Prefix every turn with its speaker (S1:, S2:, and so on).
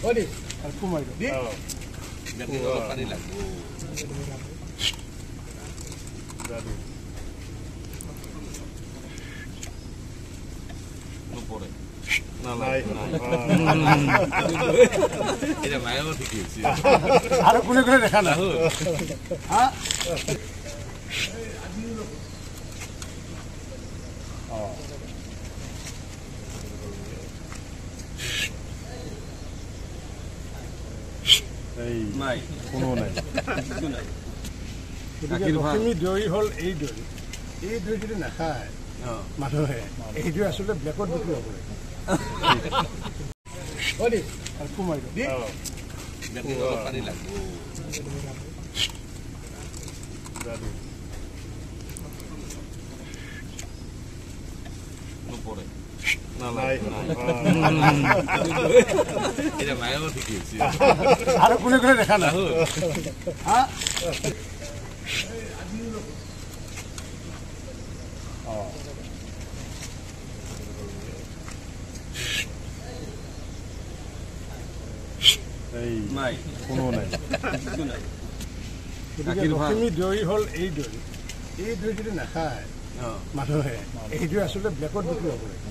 S1: Odi, aku mau itu.
S2: Nanti kalau panen lagu. Lupa deh. Nalai. Ini main lo dikit sih.
S1: Ada kulit dekat lah. Ah. Oh.
S3: নাই
S1: কোনো নাই লখিমী দৈ হ'ল এই দৈ যদি নাখায় মানুহে এই দৈ আচলতে ব্লেকত বিক্ৰী হ'ব লাগে আকৌ মাৰি
S2: Nanti kalau panen lagu. Lupa deh. Nalai. Ini main lo dikit sih.
S1: Ada kulit dekat lah. Ah. Oh.
S3: নাই
S1: কোনো নাই লখিমী দৈ হ'ল এই দৈ যদি নাখায় মানুহে এই দৈ আচলতে ব্লেকত বিক্ৰী হ'ব লাগে